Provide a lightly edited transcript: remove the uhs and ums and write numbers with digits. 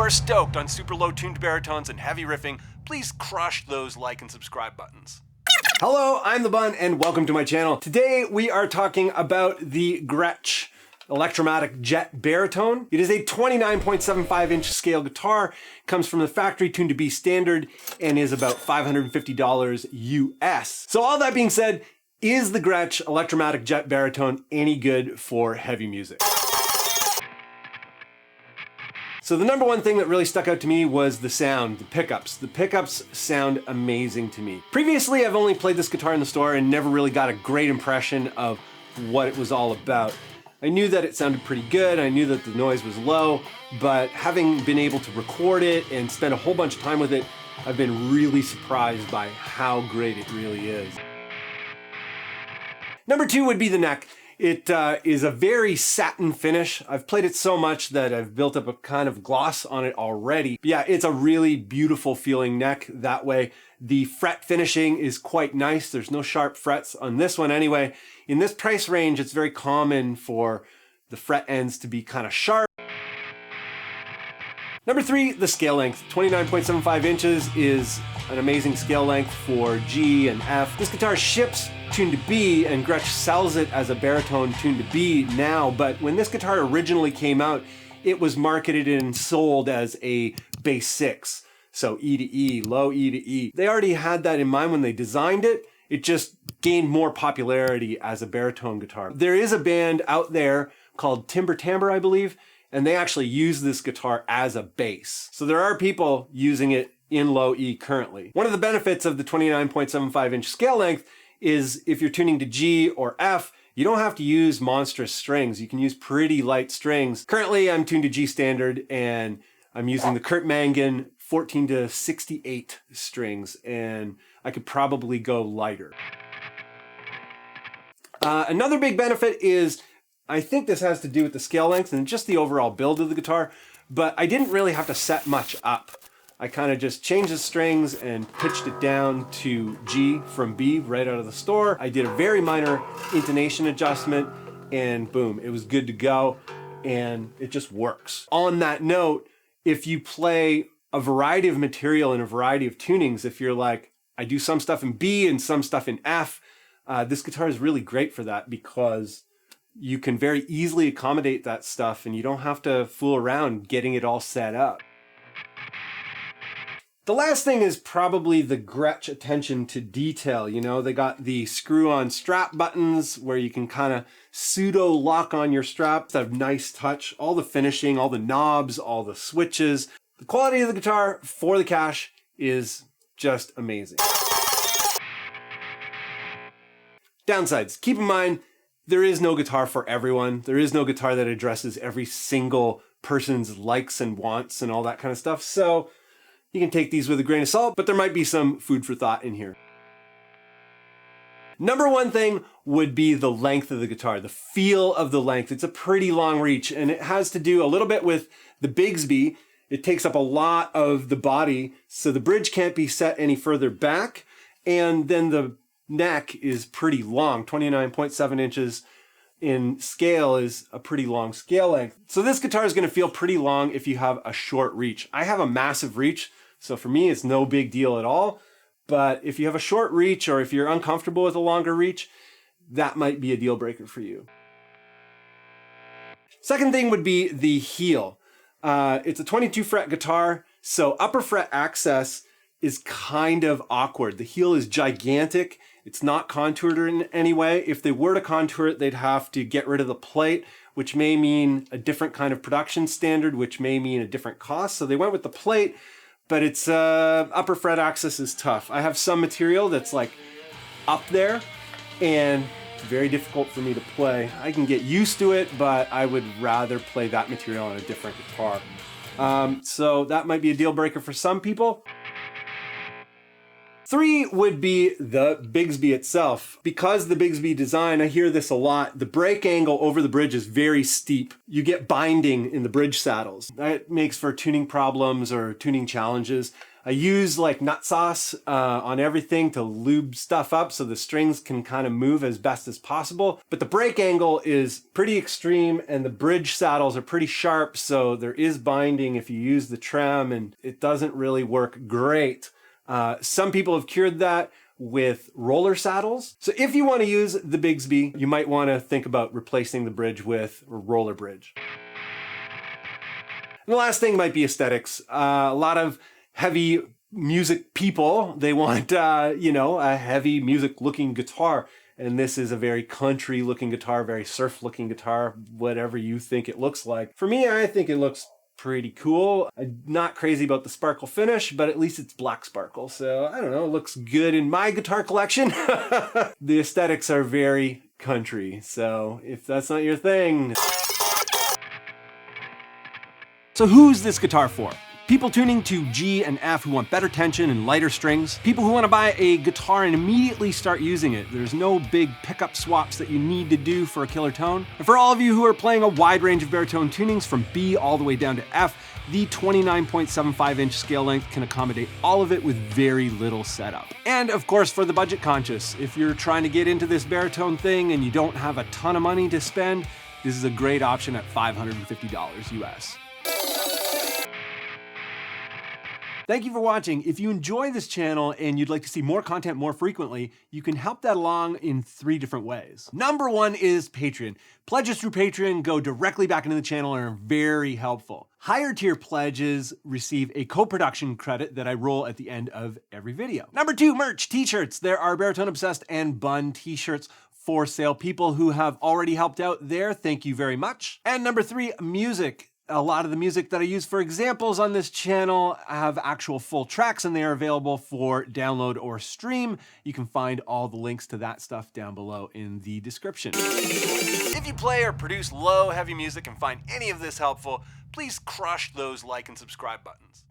are stoked on super low tuned baritones and heavy riffing, please crush those like and subscribe buttons. Hello, I'm the Bun and welcome to my channel. Today we are talking about the Gretsch Electromatic Jet Baritone. It is a 29.75 inch scale guitar, comes from the factory tuned to B standard, and is about $550 US. So all that being said, is the Gretsch Electromatic Jet Baritone any good for heavy music? So the number one thing that really stuck out to me was the sound, the pickups. The pickups sound amazing to me. Previously, I've only played this guitar in the store and never really got a great impression of what it was all about. I knew that it sounded pretty good, I knew that the noise was low, but having been able to record it and spend a whole bunch of time with it, I've been really surprised by how great it really is. Number two would be the neck. It is a very satin finish. I've played it so much that I've built up a kind of gloss on it already. But yeah, it's a really beautiful feeling neck that way. The fret finishing is quite nice. There's no sharp frets on this one anyway. In this price range, it's very common for the fret ends to be kind of sharp. Number three, the scale length. 29.75 inches is an amazing scale length for G and F. This guitar ships tuned to B, and Gretsch sells it as a baritone tuned to B now, but when this guitar originally came out, it was marketed and sold as a bass 6. So E to E, low E to E. They already had that in mind when they designed it. It just gained more popularity as a baritone guitar. There is a band out there called Timber Timbre, I believe, and they actually use this guitar as a bass. So there are people using it in low E currently. One of the benefits of the 29.75 inch scale length is if you're tuning to G or F, you don't have to use monstrous strings. You can use pretty light strings. Currently, I'm tuned to G standard and I'm using the Kurt Mangan 14 to 68 strings, and I could probably go lighter. Another big benefit is, I think this has to do with the scale length and just the overall build of the guitar, but I didn't really have to set much up. I kind of just changed the strings and pitched it down to G from B right out of the store. I did a very minor intonation adjustment and boom, it was good to go, and it just works. On that note, if you play a variety of material in a variety of tunings, if you're like, I do some stuff in B and some stuff in F, this guitar is really great for that because you can very easily accommodate that stuff and you don't have to fool around getting it all set up. The last thing is probably the Gretsch attention to detail. You know, they got the screw-on strap buttons where you can kind of pseudo lock on your strap. That nice touch, all the finishing, all the knobs, all the switches. The quality of the guitar for the cash is just amazing. Downsides. Keep in mind, there is no guitar for everyone. There is no guitar that addresses every single person's likes and wants and all that kind of stuff. So you can take these with a grain of salt, but there might be some food for thought in here. Number one thing would be the length of the guitar, the feel of the length. It's a pretty long reach, and it has to do a little bit with the Bigsby. It takes up a lot of the body, so the bridge can't be set any further back, and then the neck is pretty long. 29.7 inches in scale is a pretty long scale length. So this guitar is going to feel pretty long if you have a short reach. I have a massive reach, so for me it's no big deal at all. But if you have a short reach or if you're uncomfortable with a longer reach, that might be a deal breaker for you. Second thing would be the heel. It's a 22 fret guitar, so upper fret access is kind of awkward. The heel is gigantic. It's not contoured in any way. If they were to contour it, they'd have to get rid of the plate, which may mean a different kind of production standard, which may mean a different cost. So they went with the plate, but it's upper fret access is tough. I have some material that's like up there and very difficult for me to play. I can get used to it, but I would rather play that material on a different guitar. So that might be a deal breaker for some people. 3 would be the Bigsby itself. Because the Bigsby design, I hear this a lot, the break angle over the bridge is very steep. You get binding in the bridge saddles. That makes for tuning problems or tuning challenges. I use like nut sauce on everything to lube stuff up so the strings can kind of move as best as possible. But the break angle is pretty extreme and the bridge saddles are pretty sharp, so there is binding if you use the trem, and it doesn't really work great. Some people have cured that with roller saddles. So if you want to use the Bigsby, you might want to think about replacing the bridge with a roller bridge. And the last thing might be aesthetics. A lot of heavy music people, they want, you know, a heavy music looking guitar. And this is a very country looking guitar, very surf looking guitar, whatever you think it looks like. For me, I think it looks pretty cool. I'm not crazy about the sparkle finish, but at least it's black sparkle. So I don't know, it looks good in my guitar collection. The aesthetics are very country. So if that's not your thing. So who's this guitar for? People tuning to G and F who want better tension and lighter strings. People who want to buy a guitar and immediately start using it. There's no big pickup swaps that you need to do for a killer tone. And for all of you who are playing a wide range of baritone tunings from B all the way down to F, the 29.75-inch scale length can accommodate all of it with very little setup. And of course, for the budget conscious, if you're trying to get into this baritone thing and you don't have a ton of money to spend, this is a great option at $550 US. Thank you for watching. If you enjoy this channel and you'd like to see more content more frequently, you can help that along in 3 different ways. Number 1 is Patreon. Pledges through Patreon go directly back into the channel and are very helpful. Higher tier pledges receive a co-production credit that I roll at the end of every video. Number 2, merch, t-shirts. There are Baritone Obsessed and Bun t-shirts for sale. People who have already helped out there, thank you very much. And number 3, music. A lot of the music that I use for examples on this channel have actual full tracks and they are available for download or stream. You can find all the links to that stuff down below in the description. If you play or produce low heavy music and find any of this helpful, please crush those like and subscribe buttons.